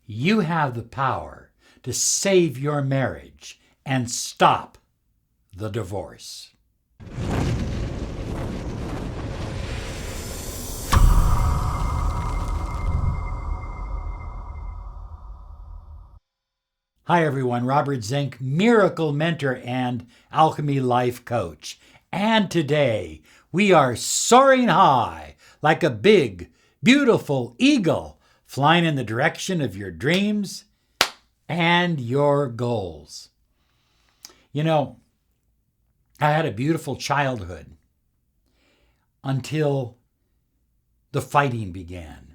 You have the power to save your marriage and stop the divorce. Hi everyone, Robert Zink, Miracle Mentor and Alchemy Life Coach. And today we are soaring high like a big, beautiful eagle flying in the direction of your dreams and your goals. You know, I had a beautiful childhood until the fighting began.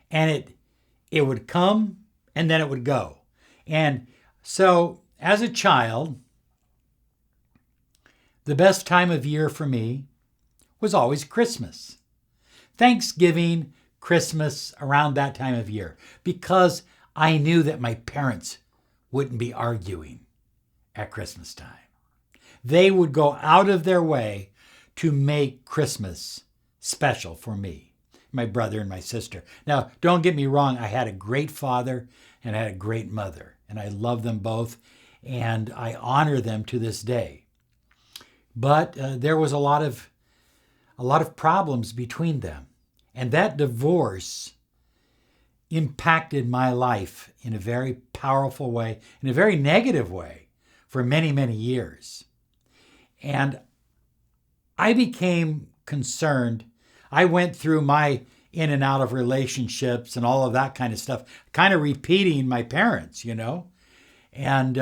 And it would come and then it would go. And so as a child, the best time of year for me was always Christmas. Thanksgiving, Christmas, around that time of year, because I knew that my parents wouldn't be arguing at Christmas time. They would go out of their way to make Christmas special for me, my brother and my sister. Now, don't get me wrong, I had a great father and I had a great mother, and I love them both, and I honor them to this day. But there was a lot of problems between them, and that divorce impacted my life in a very powerful way, in a very negative way, for many, many years. And I became concerned. I went through my in and out of relationships and all of that kind of stuff, kind of repeating my parents, you know. And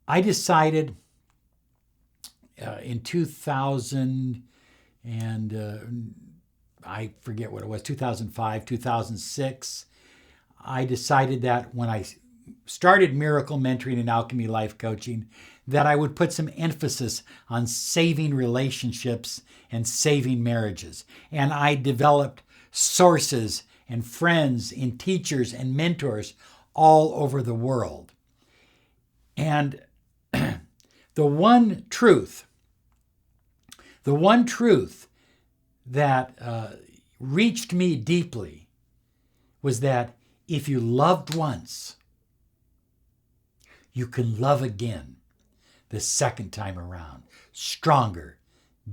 I decided in 2000 and I forget what it was, 2005, 2006, I decided that when I started Miracle Mentoring and Alchemy Life Coaching, that I would put some emphasis on saving relationships and saving marriages. And I developed sources and friends and teachers and mentors all over the world. And the one truth that reached me deeply was that if you loved once, you can love again the second time around, stronger,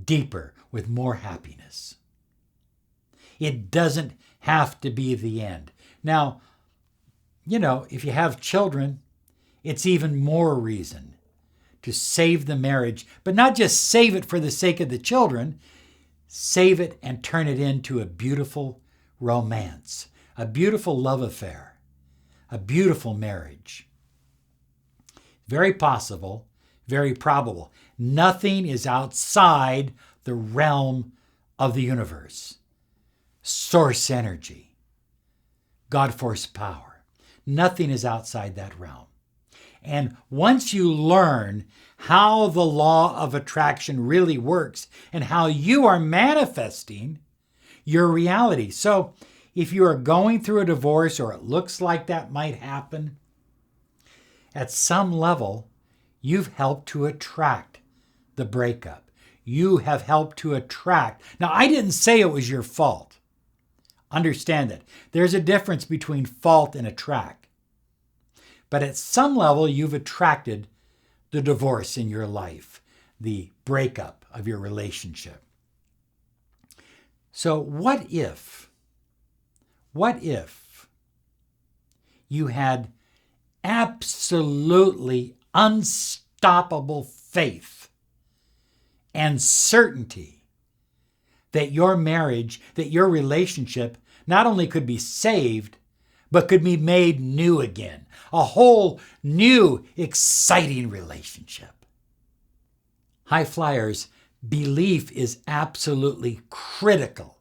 deeper, with more happiness. It doesn't have to be the end. Now, you know, if you have children, it's even more reason to save the marriage, but not just save it for the sake of the children, save it and turn it into a beautiful romance, a beautiful love affair, a beautiful marriage. Very possible, very probable. Nothing is outside the realm of the universe. Source energy, God force power. Nothing is outside that realm. And once you learn how the law of attraction really works and how you are manifesting your reality. So if you are going through a divorce or it looks like that might happen, at some level, you've helped to attract the breakup. You have helped to attract. Now, I didn't say it was your fault. Understand that. There's a difference between fault and attract. But at some level, you've attracted the divorce in your life, the breakup of your relationship. So what if you had absolutely unstoppable faith and certainty that your marriage, that your relationship not only could be saved, but could be made new again. A whole new, exciting relationship. High flyers, belief is absolutely critical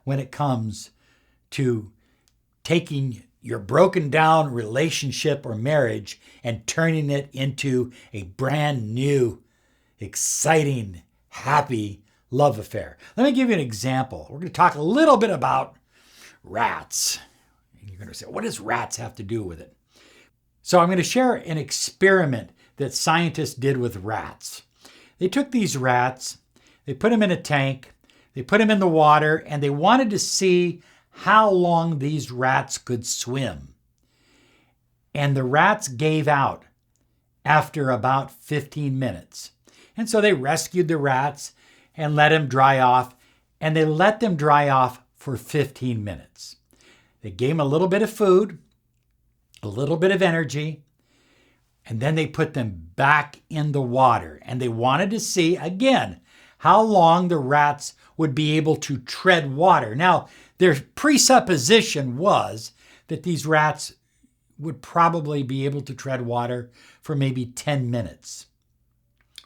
when it comes to taking your broken down relationship or marriage and turning it into a brand new, exciting, happy love affair. Let me give you an example. We're going to talk a little bit about rats. And you're going to say, what does rats have to do with it? So I'm going to share an experiment that scientists did with rats. They took these rats, they put them in a tank, they put them in the water, and they wanted to see how long these rats could swim. And the rats gave out after about 15 minutes. And so they rescued the rats and let them dry off. And they let them dry off for 15 minutes. They gave them a little bit of food, a little bit of energy, and then they put them back in the water. And they wanted to see, again, how long the rats would be able to tread water. Now, their presupposition was that these rats would probably be able to tread water for maybe 10 minutes.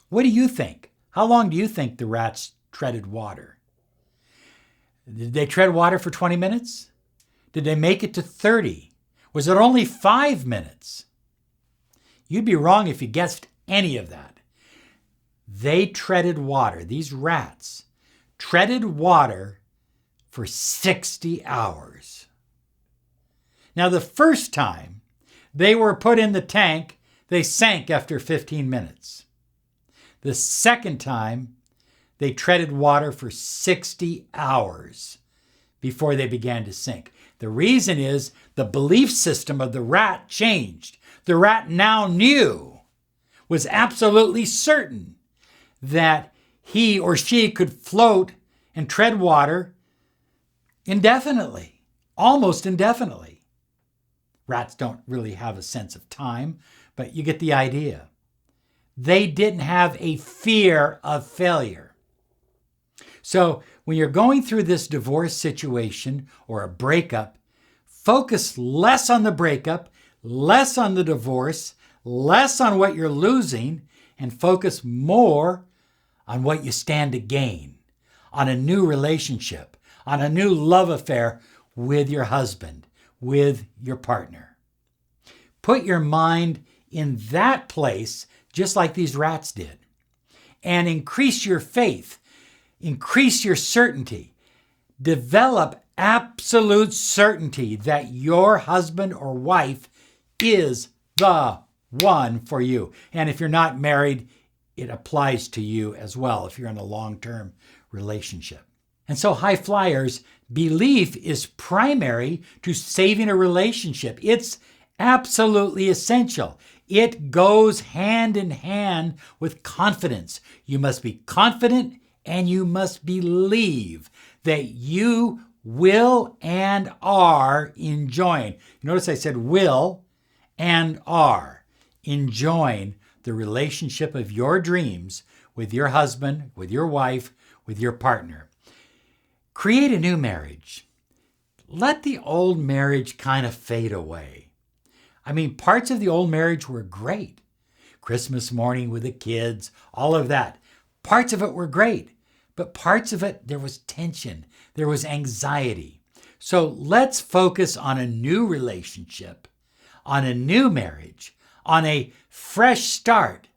What do you think? How long do you think the rats treaded water? Did they tread water for 20 minutes? Did they make it to 30? Was it only 5 minutes? You'd be wrong if you guessed any of that. They treaded water. These rats treaded water for 60 hours. Now, the first time they were put in the tank, they sank after 15 minutes. The second time, they treaded water for 60 hours before they began to sink. The reason is the belief system of the rat changed. The rat now knew, was absolutely certain that he or she could float and tread water indefinitely, almost indefinitely. Rats don't really have a sense of time, but you get the idea. They didn't have a fear of failure. So when you're going through this divorce situation or a breakup, focus less on the breakup, less on the divorce, less on what you're losing, and focus more on what you stand to gain, on a new relationship, on a new love affair with your husband, with your partner. Put your mind in that place, just like these rats did, and increase your faith, increase your certainty, develop absolute certainty that your husband or wife is the one for you. And if you're not married, it applies to you as well if you're in a long-term relationship. And so, high flyers, belief is primary to saving a relationship. It's absolutely essential. It goes hand in hand with confidence. You must be confident and you must believe that you will and are enjoying. Notice I said will and are enjoying the relationship of your dreams with your husband, with your wife, with your partner. Create a new marriage. Let the old marriage kind of fade away. I mean, parts of the old marriage were great. Christmas morning with the kids, all of that. Parts of it were great, but parts of it, there was tension, there was anxiety. So let's focus on a new relationship, on a new marriage, on a fresh start.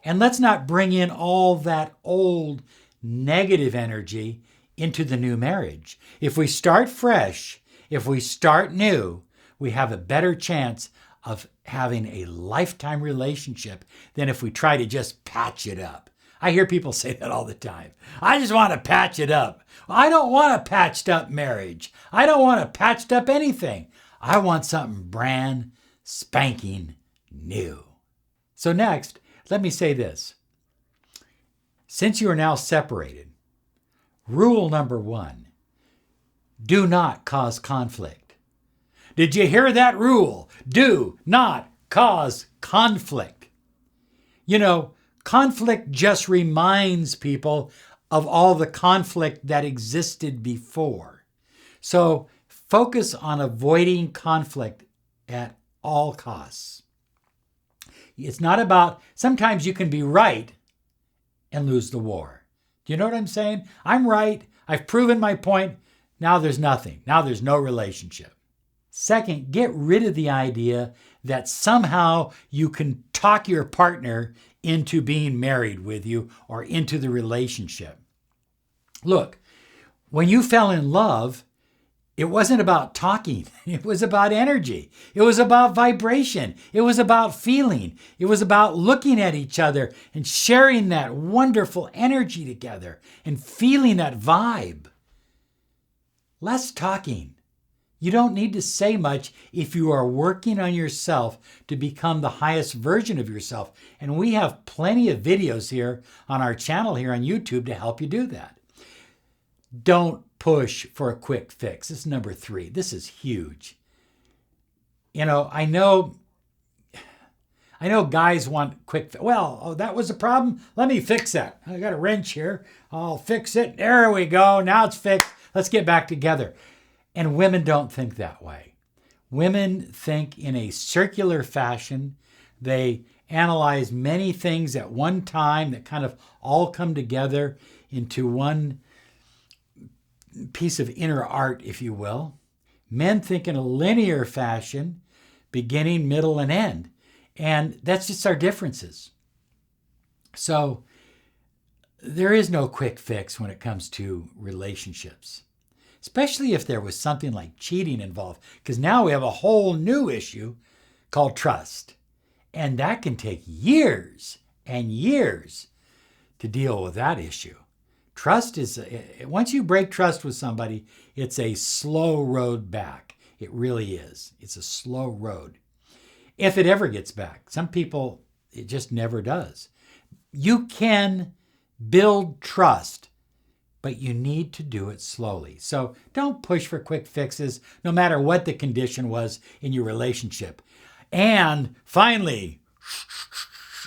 And let's not bring in all that old negative energy into the new marriage. If we start fresh, if we start new, we have a better chance of having a lifetime relationship than if we try to just patch it up. I hear people say that all the time. I just want to patch it up. I don't want a patched up marriage. I don't want a patched up anything. I want something brand spanking new. So next, let me say this. Since you are now separated, rule number 1, do not cause conflict. Did you hear that rule? Do not cause conflict. You know, conflict just reminds people of all the conflict that existed before. So focus on avoiding conflict at all costs. It's not about, sometimes you can be right and lose the war. Do you know what I'm saying? I'm right. I've proven my point. Now there's nothing. Now there's no relationship. Second, get rid of the idea that somehow you can talk your partner into being married with you or into the relationship. Look, when you fell in love, it wasn't about talking. It was about energy. It was about vibration. It was about feeling. It was about looking at each other and sharing that wonderful energy together and feeling that vibe. Less talking, You don't need to say much if you are working on yourself to become the highest version of yourself. And we have plenty of videos here on our channel here on YouTube to help you do that. Don't push for a quick fix. This is number 3. This is huge. You know, I know guys want quick, that was a problem. Let me fix that. I got a wrench here. I'll fix it. There we go. Now it's fixed. Let's get back together. And women don't think that way. Women think in a circular fashion. They analyze many things at one time that kind of all come together into one piece of inner art, if you will. Men think in a linear fashion, beginning, middle, and end. And that's just our differences. So there is no quick fix when it comes to relationships, especially if there was something like cheating involved, because now we have a whole new issue called trust. And that can take years and years to deal with that issue. Trust is, once you break trust with somebody, it's a slow road back. It really is. It's a slow road. If it ever gets back. Some people, it just never does. You can build trust, but you need to do it slowly. So don't push for quick fixes, no matter what the condition was in your relationship. And finally,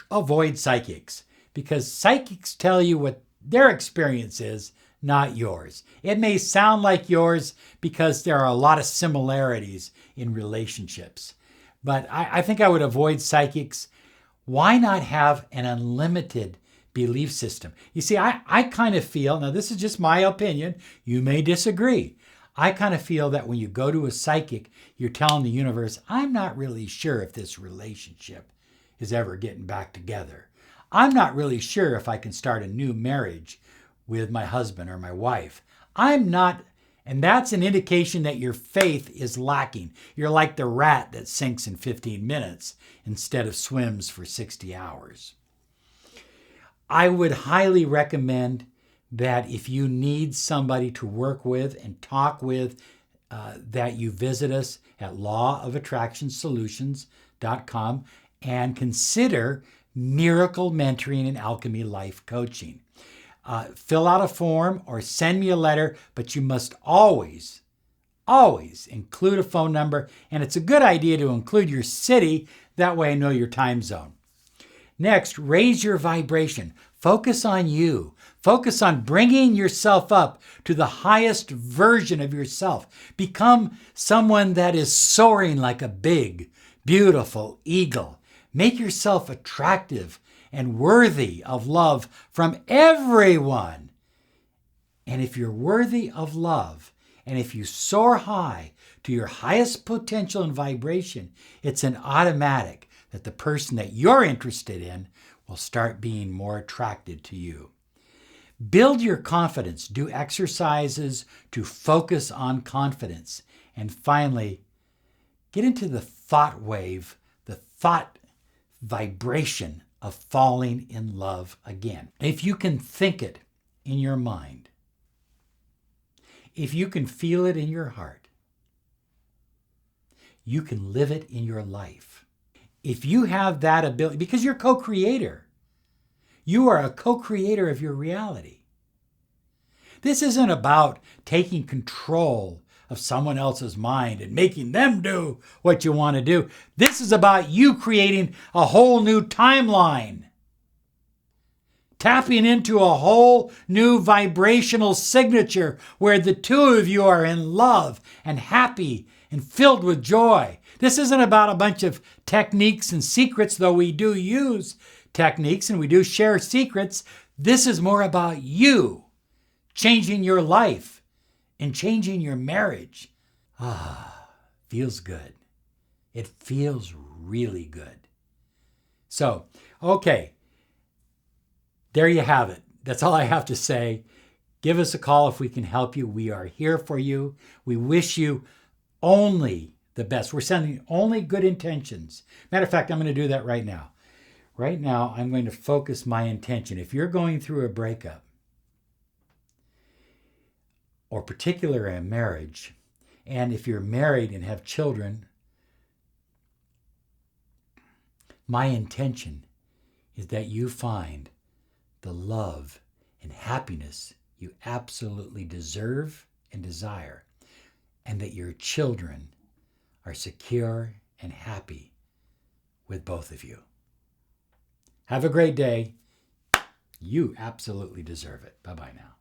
avoid psychics, because psychics tell you what their experience is, not yours. It may sound like yours because there are a lot of similarities in relationships. But I think I would avoid psychics. Why not have an unlimited belief system? You see, I kind of feel, now this is just my opinion, you may disagree. I kind of feel that when you go to a psychic, you're telling the universe, I'm not really sure if this relationship is ever getting back together. I'm not really sure if I can start a new marriage with my husband or my wife. I'm not, and that's an indication that your faith is lacking. You're like the rat that sinks in 15 minutes instead of swims for 60 hours. I would highly recommend that if you need somebody to work with and talk with, that you visit us at lawofattractionsolutions.com and consider Miracle Mentoring and Alchemy Life Coaching. Fill out a form or send me a letter, but you must always include a phone number, and it's a good idea to include your city. That way I know your time zone. Next, raise your vibration. Focus on you. Focus on bringing yourself up to the highest version of yourself. Become someone that is soaring like a big, beautiful eagle. Make yourself attractive and worthy of love from everyone. And if you're worthy of love, and if you soar high to your highest potential and vibration, it's an automatic that the person that you're interested in will start being more attracted to you. Build your confidence. Do exercises to focus on confidence. And finally, get into the thought wave, the thought vibration of falling in love again. If you can think it in your mind, if you can feel it in your heart, you can live it in your life. If you have that ability, because you're co-creator, you are a co-creator of your reality. This isn't about taking control of someone else's mind and making them do what you want to do. This is about you creating a whole new timeline. Tapping into a whole new vibrational signature where the two of you are in love and happy and filled with joy. This isn't about a bunch of techniques and secrets, though we do use techniques and we do share secrets. This is more about you changing your life and changing your marriage. Feels good. It feels really good. So, okay. There you have it. That's all I have to say. Give us a call if we can help you. We are here for you. We wish you only the best. We're sending only good intentions. Matter of fact, I'm going to do that right now. Right now, I'm going to focus my intention. If you're going through a breakup, or particularly a marriage, And if you're married and have children, my intention is that you find the love and happiness you absolutely deserve and desire, and that your children are secure and happy with both of you. Have a great day. You absolutely deserve it. Bye-bye now.